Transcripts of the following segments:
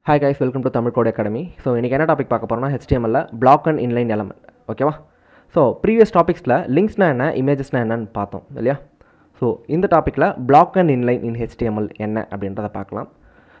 Hi guys, welcome to Tamil code academy. So இன்றைக்கி என்ன topic பார்க்க போகிறோம்னா HTML block and inline element. ஓகேவா? ஸோ ப்ரீவியஸ் டாபிக்ஸில் லிங்க்ஸ்னால் என்ன, இமேஜஸ்னால் என்னன்னு பார்த்தோம் இல்லையா? ஸோ இந்த டாப்பிக்கில் block and inline in HTML என்ன அப்படின்றத பார்க்கலாம்.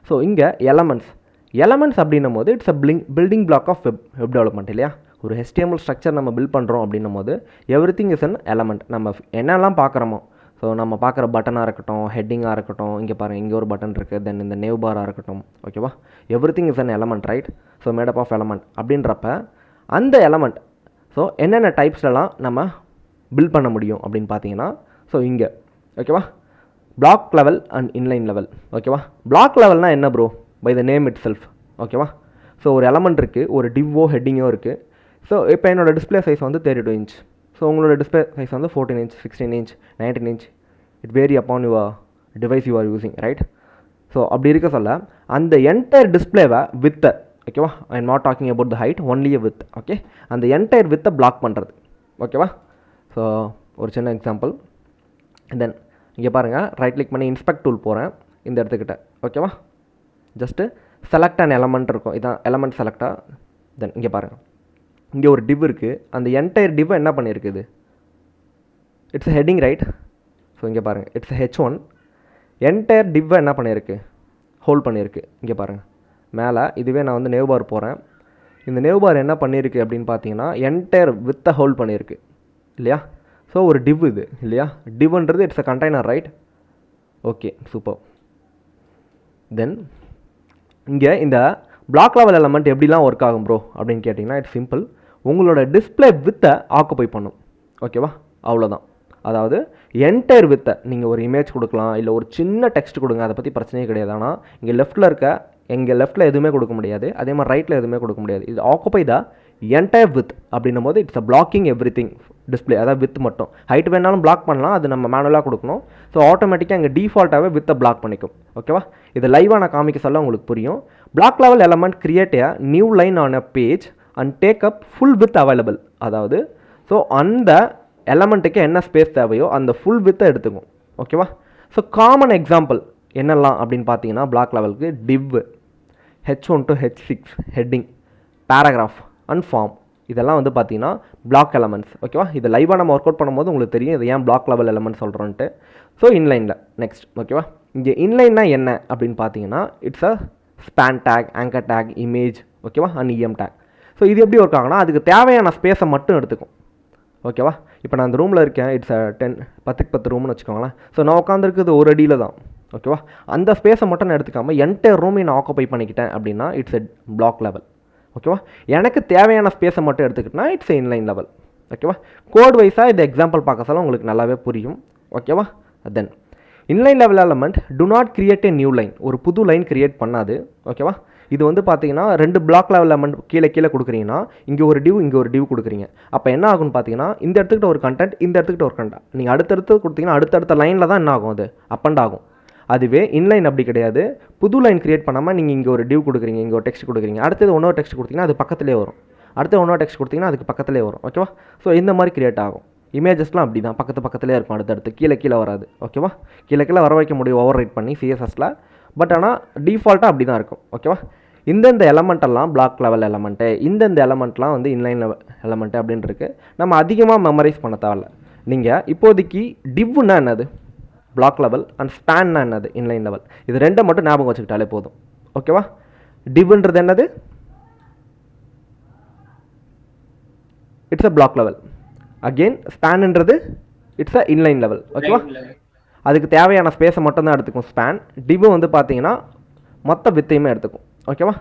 ஸோ இங்கே எலமெண்ட்ஸ் அப்படின்னும் போது it's building block of web development இல்லையா? ஒரு HTML ஸ்ட்ரக்சர் நம்ம பில்ட் பண்ணுறோம் அப்படின்னும் போது everything is an element. நம்ம என்னெல்லாம் பார்க்குறோமோ, ஸோ நம்ம பார்க்குற பட்டனாக இருக்கட்டும், ஹெட்டிங்காக இருக்கட்டும், இங்கே பாருங்கள் இங்கே ஒரு பட்டன் இருக்குது, தென் இந்த நேவ் பாராக இருக்கட்டும், ஓகேவா? Everything is an element, right? So made up of element அப்படின்றப்ப அந்த எலமெண்ட் ஸோ என்னென்ன டைப்ஸ்லாம் நம்ம பில்ட் பண்ண முடியும் அப்படின்னு பார்த்தீங்கன்னா, ஸோ இங்கே ஓகேவா, block level and inline level. ஓகேவா? பிளாக் லெவல்னால் என்ன bro? By the name itself. ஓகேவா? ஸோ ஒரு எலமெண்ட் இருக்குது, ஒரு டிவ்வோ ஹெட்டிங்கோ இருக்குது. ஸோ இப்போ என்னோடய டிஸ்பிளே சைஸ் வந்து 32 இன்ச். ஸோ உங்களோட டிஸ்பிளே சைஸ் வந்து 14 inch, 16 inch, 19 inch. It vary upon your device you are using, right? So அப்படி இருக்க சொல்ல அந்த என்டையர் டிஸ்பிளேவை வித்தை, ஓகேவா, I am not talking about the height, only width. Okay, அந்த என்டையர் வித்தை பிளாக் பண்ணுறது. ஓகேவா? ஸோ ஒரு சின்ன எக்ஸாம்பிள். தென் இங்கே பாருங்கள், ரைட் கிளிக் பண்ணி இன்ஸ்பெக்ட் டூல் போகிறேன் இந்த இடத்துக்கிட்ட. ஓகேவா? ஜஸ்ட்டு செலக்ட் அண்ட் எலமெண்ட் இருக்கும், இதான் எலமெண்ட் செலக்டாக. தென் இங்கே பாருங்கள், இங்கே ஒரு டிவ் இருக்குது. அந்த என்டையர் டிவ்வை என்ன பண்ணியிருக்குது? It's heading, right? ஸோ இங்கே பாருங்கள், இட்ஸ் H1. என்டையர் டிவ்வை என்ன பண்ணியிருக்கு? ஹோல்ட் பண்ணியிருக்கு. இங்கே பாருங்கள் மேலே, இதுவே நான் வந்து நேவ் பார் போகிறேன். இந்த நேவ் பார் என்ன பண்ணியிருக்கு அப்படின்னு பார்த்தீங்கன்னா என்டையர் வித்தை ஹோல்ட் பண்ணியிருக்கு இல்லையா? ஸோ ஒரு டிவ் இது இல்லையா? டிவ்ன்றது it's a container, right? Okay, super. Then இங்கே இந்த பிளாக் லெவல் எலமெண்ட் எப்படிலாம் ஒர்க் ஆகும் ப்ரோ அப்படின்னு கேட்டிங்கன்னா, இட்ஸ் சிம்பிள். உங்களோட டிஸ்பிளே வித்தை ஆக்குபை பண்ணும். ஓகேவா? அவ்வளோதான். அதாவது என்டையர் வித்தை நீங்கள் ஒரு இமேஜ் கொடுக்கலாம், இல்லை ஒரு சின்ன டெக்ஸ்ட் கொடுங்க, அதை பற்றி பிரச்சனையே கிடையாது. ஆனால் இங்கே லெஃப்ட்டில் எதுவுமே கொடுக்க முடியாது, அதே மாதிரி ரைட்டில் எதுவுமே கொடுக்க முடியாது. இது ஆக்குபை த என்டையர் வித் அப்படின்னும் போது it's a blocking every thing display. அதாவது வித் மட்டும், ஹைட் வேணாலும் பிளாக் பண்ணலாம், அது நம்ம மேனுவலாக கொடுக்கணும். ஸோ ஆட்டோமேட்டிக்காக இங்கே டிஃபால்ட்டாகவே வித்தை பிளாக் பண்ணிக்கும். ஓகேவா? இது லைவாக நான் காமிக்க சொல்ல உங்களுக்கு புரியும். Black level element create a new line on a page and take up full with available. அதாவது ஸோ அந்த எலமெண்ட்டுக்கு என்ன ஸ்பேஸ் தேவையோ அந்த ஃபுல் வித்தை எடுத்துக்கும். ஓகேவா? ஸோ காமன் எக்ஸாம்பிள் என்னெல்லாம் அப்படின்னு பார்த்தீங்கன்னா, பிளாக் லெவலுக்கு div, H1 to H6 heading, paragraph and form, இதெல்லாம் வந்து பார்த்தீங்கன்னா பிளாக் எலமெண்ட்ஸ். ஓகேவா? இது லைவாக நம்ம ஒர்க் அவுட் பண்ணும்போது உங்களுக்கு தெரியும் இது ஏன் பிளாக் லெவல் எலமெண்ட் சொல்கிறோன்ட்டு. ஸோ இன்லைனில் நெக்ஸ்ட். ஓகேவா? இங்கே இன்லைன்னா என்ன அப்படின்னு பார்த்தீங்கன்னா, it's a span tag, anchor tag, image, ஓகேவா, அண்ட் EM டேக். ஸோ இது எப்படி ஒர்க் ஆகுனா, அதுக்கு தேவையான ஸ்பேஸை மட்டும் எடுத்துக்கும். ஓகேவா? இப்போ நான் அந்த ரூமில் இருக்கேன், இட்ஸ் 10x10 ரூம்னு வச்சுக்கோங்களேன். ஸோ நான் உட்காந்துருக்குது ஒரு அடியில் தான். ஓகேவா? அந்த ஸ்பேஸை மட்டும் நான் எடுத்துக்காமல் என்டையர் ரூமை நான் ஆக்குபை பண்ணிக்கிட்டேன் அப்படின்னா இட்ஸ் எ பிளாக் லெவல். ஓகேவா? எனக்கு தேவையான ஸ்பேஸை மட்டும் எடுத்துக்கிட்டேன்னா இட்ஸ் இன்லைன் லெவல். ஓகேவா? கோட் வைஸாக இந்த எக்ஸாம்பிள் பார்க்க சொல்ல உங்களுக்கு நல்லாவே புரியும். ஓகேவா? Then inline level element do not create a new line. ஒரு புது லைன் கிரியேட் பண்ணாது. ஓகேவா? இது வந்து பார்த்தீங்கன்னா 2 பிளாக் லெவல் எலமெண்ட் கீழே கொடுக்குறீங்கன்னா, இங்கே ஒரு டிவ் கொடுக்குறீங்க. அப்போ என்ன ஆகும்னு பார்த்தீங்கன்னா, இந்த இடத்துக்கிட்ட ஒரு கண்டென்ட், இந்த இடத்துக்கிட்ட ஒரு கண்டென்ட், நீங்கள் அடுத்தடுத்து கொடுத்தீங்கன்னா அடுத்தடுத்த லைனில் தான் என்ன ஆகும், அது அப் அண்ட் ஆகும். அதுவே இன்லைன் அப்படி கிடையாது. புது லைன் கிரியேட் பண்ணாமல் நீங்கள் இங்கே ஒரு டிவ் கொடுக்குறீங்க, இங்கே ஒரு டெக்ஸ்ட் கொடுக்குறீங்க, அடுத்தது இன்னொரு டெக்ஸ்ட் கொடுத்தீங்கன்னா அது பக்கத்திலே வரும், அடுத்து இன்னொரு டெக்ஸ்ட் கொடுத்தீங்கன்னா அதுக்கு பக்கத்திலே வரும். ஓகேவா? ஸோ இந்த மாதிரி கிரியேட் ஆகும். இமேஜஸ்லாம் அப்படி தான் பக்கத்துலேயே இருக்கும், அடுத்தடுத்து கீழே வராது. ஓகேவா? கீழே வர வைக்க முடியும் ஓவர் ரைட் பண்ணி CSSல. பட் ஆனால் டிஃபால்ட்டாக அப்படி தான் இருக்கும். ஓகேவா? இந்தந்த எலமெண்ட்டெல்லாம் பிளாக் லெவல் எலமெண்ட்டு, இந்தந்த எலமெண்ட்லாம் வந்து இன்லைன் லெவல் எலமெண்ட்டு அப்படின்னு இருக்குது. நம்ம அதிகமாக மெமரைஸ் பண்ண தேவையில்ல. நீங்கள் இப்போதைக்கு டிவ்னா என்னது பிளாக் லெவல், அண்ட் ஸ்பேன்னா என்னது இன்லைன் லெவல், இது ரெண்டை மட்டும் ஞாபகம் வச்சுக்கிட்டாலே போதும். ஓகேவா? டிவ்ன்றது என்னது? It's a block level. Again ஸ்பேன்ன்றது இட்ஸ் அ இன்லைன் லெவல். ஓகேவா? அதுக்கு தேவையான ஸ்பேஸை மட்டும்தான் எடுத்துக்கும் ஸ்பேன். டிவ் வந்து பார்த்தீங்கன்னா மொத்த வித்தையுமே எடுத்துக்கும். ஓகேவா?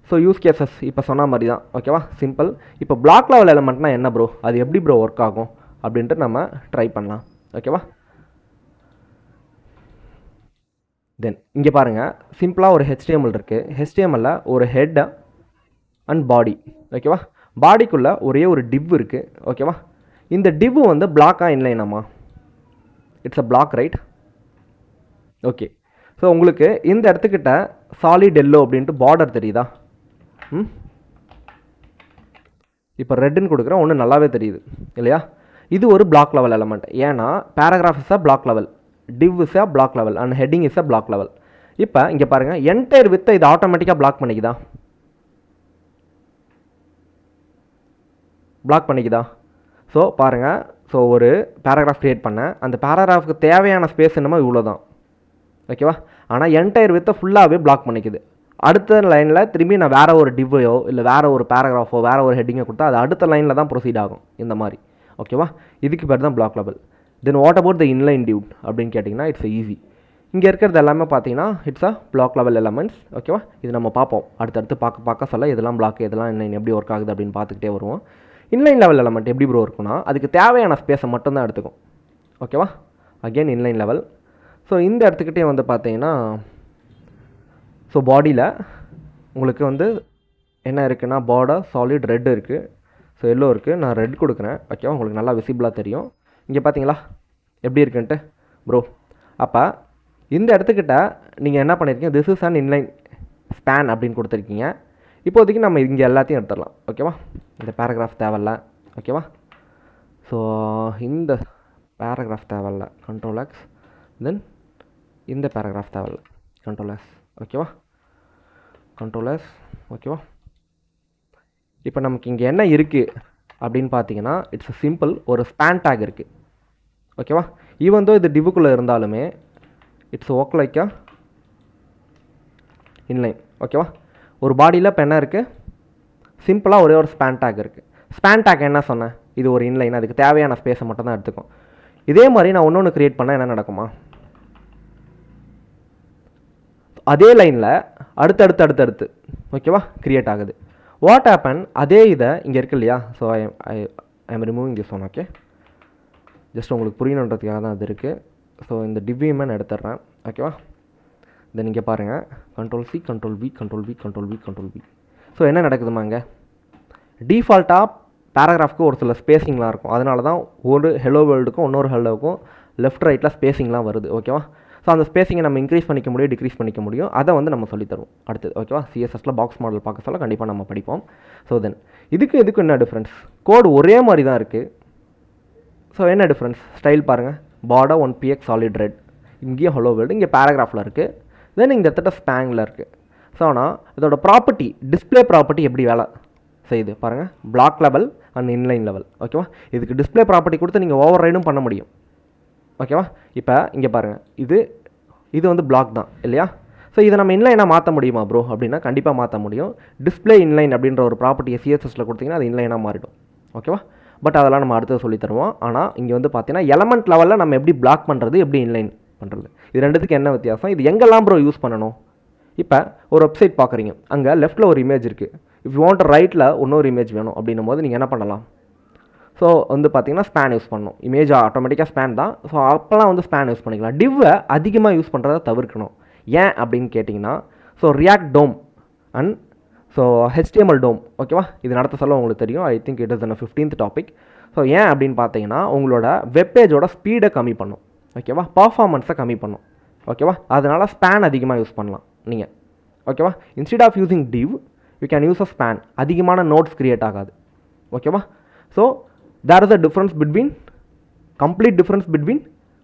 ஸோ யூஸ் கேசஸ் இப்போ சொன்ன மாதிரி தான். ஓகேவா? சிம்பிள். இப்போ பிளாக் லெவல் எலமெண்ட்னா என்ன ப்ரோ, அது எப்படி ப்ரோ ஒர்க் ஆகும் அப்படின்ட்டு நம்ம ட்ரை பண்ணலாம். ஓகேவா? தென் இங்கே பாருங்கள், சிம்பிளாக ஒரு HTML இருக்குது. HTMLல ஒரு ஹெட் அண்ட் பாடி. ஓகேவா? பாடிக்குள்ளே ஒரே ஒரு டிவ் இருக்குது. ஓகேவா? இந்த டிவ் வந்து பிளாக்காக இன்லைனாமா? It's a block, right? Okay. So உங்களுக்கு இந்த இடத்துக்கிட்ட சாலிட் எல்லோ அப்படின்ட்டு பார்டர் தெரியுதா? இப்போ ரெட்டுன்னு கொடுக்குறேன், ஒன்று நல்லாவே தெரியுது இல்லையா? இது ஒரு பிளாக் லெவல் எலமெண்ட். ஏன்னா paragraph is a block level, div is a block level, and heading is a block level. இப்போ இங்கே பாருங்கள், என்டையர் வித்தை இது ஆட்டோமேட்டிக்காக பிளாக் பண்ணிக்குதா. ஸோ பாருங்கள், ஸோ ஒரு பேராகிராஃப் க்ரியேட் பண்ணேன், அந்த பேராகிராஃபுக்கு தேவையான ஸ்பேஸ் என்னமோ இவ்வளோ தான், ஓகேவா. ஆனால் என்டையர் வித்தை ஃபுல்லாகவே பிளாக் பண்ணிக்குது. அடுத்த லைனில் திரும்பி நான் வேறு ஒரு டிவ்வையோ இல்லை வேறு ஒரு பேராகிராஃபோ வேறு ஒரு ஹெட்டிங்கோ கொடுத்தா அது அடுத்த லைனில் தான் ப்ரொசீட் ஆகும், இந்த மாதிரி, ஓகேவா. இதுக்கு பேர் தான் block level. Then what about the inline div அப்படின்னு கேட்டிங்கன்னா இட்ஸ் ஈஸி. இங்கே இருக்கிறது எல்லாமே பார்த்தீங்கன்னா it's a block level elements, ஓகேவா. இது நம்ம பார்ப்போம் அடுத்தடுத்து பார்க்க சொல்ல இதெல்லாம் பிளாக் இதெல்லாம் இன்லைன் எப்படி ஒர்க் ஆகுது அப்படின்னு பார்த்துக்கிட்டே வருவோம். இன்லைன் லெவல் எலமெண்ட் எப்படி ப்ரோ இருக்குன்னா அதுக்கு தேவையான ஸ்பேஸை மட்டும்தான் எடுத்துக்கும், ஓகேவா. Again inline level. ஸோ இந்த இடத்துக்கிட்டே வந்து பார்த்தீங்கன்னா ஸோ பாடியில் உங்களுக்கு வந்து என்ன இருக்குன்னா பார்டர் சாலிட் ரெட் இருக்குது, ஸோ எல்லோ இருக்குது. நான் ரெட் கொடுக்குறேன், ஓகேவா, உங்களுக்கு நல்லா விசிபிளாக தெரியும். இங்கே பார்த்தீங்களா எப்படி இருக்குன்ட்டு ப்ரோ. அப்போ இந்த இடத்துக்கிட்ட நீங்கள் என்ன பண்ணியிருக்கீங்க, this is an inline span அப்படின்னு கொடுத்துருக்கீங்க. இப்போதைக்கு நம்ம இங்கே எல்லாத்தையும் எடுத்துடலாம், ஓகேவா. இந்த பேராகிராஃப் தேவையில்ல, ஓகேவா. ஸோ இந்த பேராகிராஃப் தேவையில்ல, கண்ட்ரோல் எக்ஸ். தென் இந்த பேராகிராஃப் தேவையில்ல, கண்ட்ரோல் எஸ், ஓகேவா, கண்ட்ரோல் எஸ், ஓகேவா. இப்போ நமக்கு இங்கே என்ன இருக்குது அப்படின்னு பார்த்தீங்கன்னா இட்ஸ் சிம்பிள், ஒரு ஸ்பேன் டேக் இருக்குது, ஓகேவா. ஈவன் தோ இது டிவுக்குள்ளே இருந்தாலுமே it's work like a inline, ஓகேவா. ஒரு பாடியில் இப்போ என்ன இருக்குது, சிம்பிளாக ஒரே ஒரு ஸ்பேன் டேக் இருக்குது. ஸ்பேன் டேக் என்ன சொன்னேன், இது ஒரு இன்லைன், அதுக்கு தேவையான ஸ்பேஸை மட்டும் தான் எடுத்துக்கும். இதே மாதிரி நான் ஒன்று க்ரியேட் பண்ணால் என்ன நடக்குமா, அதே லைனில் அடுத்தடுத்து ஓகேவா க்ரியேட் ஆகுது. வாட் ஹேப்பன், அதே இதை இங்கே இருக்கு இல்லையா. So I am removing this one, okay. Just உங்களுக்கு புரியணுன்றதுக்காக தான் அது இருக்குது. ஸோ இந்த டிவ்வியூமே எடுத்துடுறேன், ஓகேவா. தென் இங்கே பாருங்கள், control C, control V, control V, control V, control V. So என்ன நடக்குதுமா இங்கே, டிஃபால்ட்டாக பேராகிராஃப்க்கு ஒரு சில ஸ்பேசிங்லாம் இருக்கும். அதனால தான் ஒரு ஹெலோ வேர்ல்டுக்கும் இன்னொரு ஹெலோவுக்கும் லெஃப்ட் ரைட்டில் ஸ்பேசிங்லாம் வருது, ஓகேவா. ஸோ அந்த ஸ்பேசிங்கை நம்ம இன்க்ரீஸ் பண்ணிக்க முடியும், டிக்ரீஸ் பண்ணிக்க முடியும். அதை வந்து நம்ம சொல்லித்தருவோம் அடுத்தது, ஓகேவா. சிஎஸ்எஸில் பாக்ஸ் மாடல் பார்க்க சொல்ல கண்டிப்பாக நம்ம படிப்போம். ஸோ தென் இதுக்கு என்ன டிஃப்ரென்ஸ், கோடு ஒரே மாதிரி தான் இருக்குது. ஸோ என்ன டிஃப்ரென்ஸ், ஸ்டைல் பாருங்கள், பார்டர் 1px சாலிட் ரெட், இங்கேயும் ஹலோ வேர்ல்டு, இங்கே பேராகிராஃபில் இருக்குது. தென் இந்த இடத்துல ஸ்பேங்கில் இருக்குது. ஸோ ஆனால் இதோட ப்ராப்பர்ட்டி, டிஸ்பிளே ப்ராப்பர்ட்டி எப்படி வேலை செய்யுது பாருங்கள், black level and inline level, ஓகேவா. இதுக்கு டிஸ்பிளே ப்ராப்பர்ட்டி கொடுத்து நீங்கள் ஓவர் ரைடும் பண்ண முடியும், ஓகேவா. இப்போ இங்கே பாருங்கள், இது வந்து பிளாக் தான் இல்லையா. ஸோ இதை நம்ம இன்லைனாக மாற்ற முடியுமா ப்ரோ அப்படின்னா கண்டிப்பாக மாற்ற முடியும். டிஸ்பிளே இன்லைன் அப்படின்ற ஒரு ப்ராப்பர்ட்டியை சிஎஸ்எஸில் கொடுத்தீங்கன்னா அது இன்லைனாக மாறிடும், ஓகேவா. பட் அதெல்லாம் நம்ம அடுத்து சொல்லி தருவோம். ஆனால் இங்கே வந்து பார்த்தீங்கன்னா எலமெண்ட் லெவலில் நம்ம எப்படி பிளாக் பண்ணுறது, எப்படி இன்லைன் பண்ணுறது, இது ரெண்டுத்துக்கு என்ன வித்தியாசம், இது எங்கெல்லாம் ப்ரோ யூஸ் பண்ணணும். இப்போ ஒரு வெப்சைட் பார்க்குறீங்க, அங்கே லெஃப்ட்டில் ஒரு இமேஜ் இருக்குது, இஃப் யூ வாண்ட் ரைட்டில் இன்னொரு இமேஜ் வேணும் அப்படின்னும் போது நீங்கள் என்ன பண்ணலாம். ஸோ வந்து பார்த்தீங்கன்னா ஸ்பேன் யூஸ் பண்ணணும், இமேஜ் ஆட்டோமேட்டிக்காக ஸ்பேன் தான். ஸோ அப்போல்லாம் வந்து ஸ்பேன் யூஸ் பண்ணிக்கலாம். டிவ்வை அதிகமாக யூஸ் பண்ணுறதை தவிர்க்கணும். ஏன் அப்படின்னு கேட்டிங்கன்னா, so react DOM and so HTML DOM, ஓகேவா. இது நடத்த சொல்ல உங்களுக்கு தெரியும். I think it is in 15th topic. So ஏன் அப்படின்னு பார்த்தீங்கன்னா உங்களோட வெப்பேஜோட ஸ்பீடை கம்மி பண்ணும், ஓகேவா, பர்ஃபார்மன்ஸை கம்மி பண்ணும், ஓகேவா. அதனால் ஸ்பேன் அதிகமாக யூஸ் பண்ணலாம் நீங்கள், ஓகேவா. Instead of using div you can use a span, அதிகமான நோட்ஸ் க்ரியேட் ஆகாது, ஓகேவா. So there is a difference between, complete difference between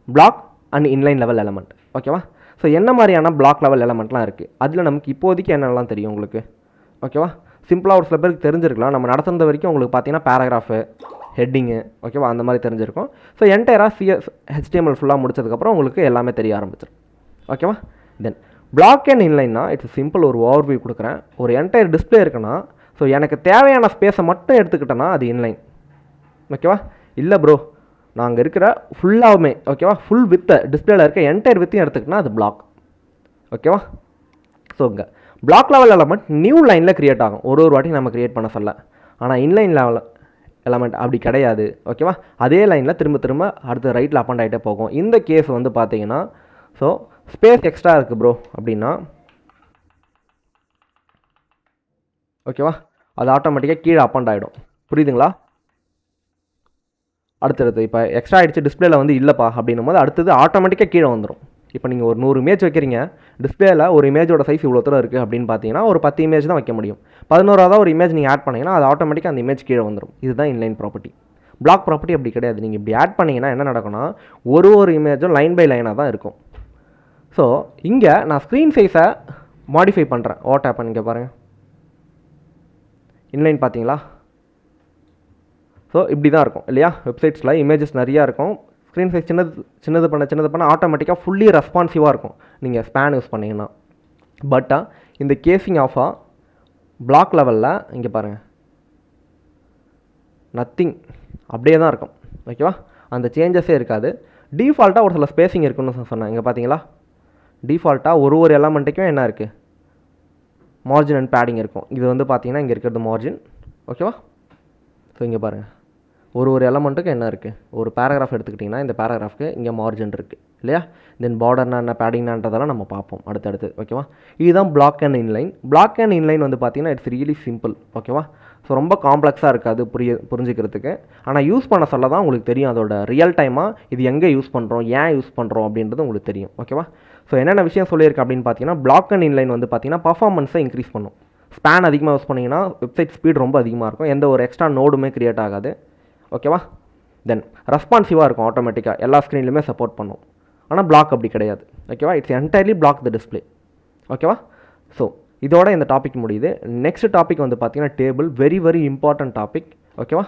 block and inline level element, ஓகேவா. ஸோ என்ன மாதிரியான பிளாக் லெவல் எலமெண்ட்லாம் இருக்குது, அதில் நமக்கு இப்போதைக்கு என்னெல்லாம் தெரியும் உங்களுக்கு, ஓகேவா. சிம்பிளாக ஒரு சில பேருக்கு தெரிஞ்சிருக்கலாம். நம்ம நடத்துகிற வரைக்கும் உங்களுக்கு பார்த்தீங்கன்னா பேராகிராஃபு, ஹெட்டிங்கு, ஓகேவா, அந்த மாதிரி தெரிஞ்சிருக்கும். ஸோ என்டையராக HTML ஃபுல்லாக முடிச்சதுக்கப்புறம் உங்களுக்கு எல்லாமே தெரிய ஆரம்பிச்சிடும், ஓகேவா. Then black and இன்லைன்னா it's simple, ஒரு ஓவர்வியூ கொடுக்குறேன். ஒரு என்டையர் டிஸ்பிளே இருக்குன்னா ஸோ எனக்கு தேவையான ஸ்பேஸை மட்டும் எடுத்துக்கிட்டேன்னா அது இன்லைன், ஓகேவா. இல்லை ப்ரோ நான் அங்கே இருக்கிற ஃபுல்லாகவுமே, ஓகேவா, ஃபுல் வித்தை டிஸ்பிளேல இருக்க என்டையர் வித்தையும் எடுத்துக்கிட்டனா அது பிளாக், ஓகேவா. ஸோ இங்கே பிளாக் லெவல் எலமெண்ட் நியூ லைனில் க்ரியேட் ஆகும், ஒரு வாட்டி நம்ம க்ரியேட் பண்ண சொல்ல. ஆனால் இன்லைன் லெவல் எலமெண்ட் அப்படி கிடையாது, ஓகேவா. அதே லைனில் திரும்ப அடுத்து ரைட்டில் அப்பண்ட் ஆகிட்டே போகும். இந்த கேஸ் வந்து பார்த்தீங்கன்னா ஸோ ஸ்பேஸ் எக்ஸ்ட்ரா இருக்குது ப்ரோ அப்படின்னா, ஓகேவா, அது ஆட்டோமேட்டிக்காக கீழே அப்பண்ட் ஆகிடும், புரியுதுங்களா. அடுத்தடுத்து இப்போ எக்ஸ்ட்ரா ஆகிடுச்சு டிஸ்பிளேல வந்து இல்லைப்பா அப்படின்னும் போது அடுத்தது ஆட்டோமேட்டிக்காக கீழே வந்துடும். இப்போ நீங்கள் ஒரு 100 இமேஜ் வைக்கிறீங்க, டிஸ்பிளேல ஒரு இமேஜோட சைஸ் இவ்வளோ தூரம் இருக்குது அப்படின்னு பார்த்தீங்கன்னா ஒரு 10 இமேஜ் தான் வைக்க முடியும். 11வது ஒரு இமேஜ் நீங்கள் ஆட் பண்ணிங்கன்னா அது ஆட்டோமேட்டிக்காக அந்த இமேஜ் கீழே வந்துடும். இதுதான் இன்லைன் ப்ராப்பர்ட்டி. பிளாக் ப்ராப்பர்ட்டி அப்படி கிடையாது. நீங்கள் இப்படி ஆட் பண்ணிங்கன்னா என்ன நடக்கும்னா ஒரு இமேஜும் லைன் பை லைனாக தான் இருக்கும், ஸோ இங்கே நான் ஸ்க்ரீன் சைஸை மாடிஃபை பண்ணுறேன். வாட் ஹேப்பன் இங்கே பாருங்கள், இன்லைன் பார்த்தீங்களா? ஸோ இப்படி தான் இருக்கும் இல்லையா? வெப்சைட்ஸில் இமேஜஸ் நிறையா இருக்கும். ஸ்க்ரீன் சைஸ் சின்னது பண்ண ஆட்டோமேட்டிக்காக ஃபுல்லி ரெஸ்பான்சிவாக இருக்கும் நீங்கள் ஸ்பேன் யூஸ் பண்ணிங்கன்னா. பட் இந்த கேசிங் ஆஃபாக பிளாக் லெவலில் இங்கே பாருங்கள், நத்திங், அப்படியே தான் இருக்கும். ஓகேவா? அந்த சேஞ்சஸே இருக்காது. டிஃபால்ட்டாக ஒரு சில ஸ்பேசிங் இருக்குன்னு சொன்னேன். இங்கே பார்த்தீங்களா? டிஃபால்ட்டாக ஒரு எலமெண்ட்டுக்கும் என்ன இருக்குது, மார்ஜின் அண்ட் பேடிங் இருக்கும். இது வந்து பார்த்தீங்கன்னா இங்கே இருக்கிறது மார்ஜின். ஓகேவா? ஸோ இங்கே பாருங்கள், ஒரு எலமெண்ட்டுக்கு என்ன இருக்குது, ஒரு பேராகிராஃப் எடுத்துக்கிட்டிங்கன்னா இந்த பேராகிராஃப்க்கு இங்கே மார்ஜின் இருக்குது இல்லையா? தென் பார்டர்னா என்ன, பேடிங்னான்றதெல்லாம் நம்ம பார்ப்போம் அடுத்தடுத்து. ஓகேவா? இதுதான் block and inline. Block and inline வந்து பார்த்தீங்கன்னா இட்ஸ் ரியலி சிம்பிள். ஓகேவா? ஸோ ரொம்ப காம்ப்ளெக்ஸாக இருக்காது புரிஞ்சுக்கிறதுக்கு. ஆனால் யூஸ் பண்ண சொல்ல தான் உங்களுக்கு தெரியும் அதோட ரியல் டைமாக இது எங்கே யூஸ் பண்ணுறோம், ஏன் யூஸ் பண்ணுறோம் அப்படின்றது உங்களுக்கு தெரியும். ஓகேவா? ஸோ என்னென்ன விஷயம் சொல்லியிருக்கு அப்படின்னு பார்த்தீங்கன்னா, பிளாக் அண்ட் இன்லைன் வந்து பார்த்தீங்கன்னா பர்ஃபார்மன்ஸை இன்க்ரீஸ் பண்ணும். ஸ்பேன் அதிகமாக யூஸ் பண்ணிங்கன்னா வெப்சைட் ஸ்பீட் ரொம்ப அதிகமாக இருக்கும், எந்த ஒரு எக்ஸ்ட்ரா நோடுமே க்ரியேட் ஆகாது. ஓகேவா? தென் ரெஸ்பான்சிவாக இருக்கும், ஆட்டோமேட்டிக்காக எல்லா ஸ்க்ரீன்லையுமே சப்போர்ட் பண்ணும். ஆனால் பிளாக் அப்படி கிடையாது. ஓகேவா? It's entirely block the display. ஓகேவா? ஸோ இதோட இந்த டாபிக் முடியுது. நெக்ஸ்ட் டாபிக் வந்து பார்த்தீங்கன்னா டேபிள், வெரி இம்பார்ட்டன்ட் டாபிக். ஓகேவா?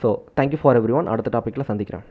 So thank you for everyone. அடுத்த டாப்பிக்கில் சந்திக்கிறேன்.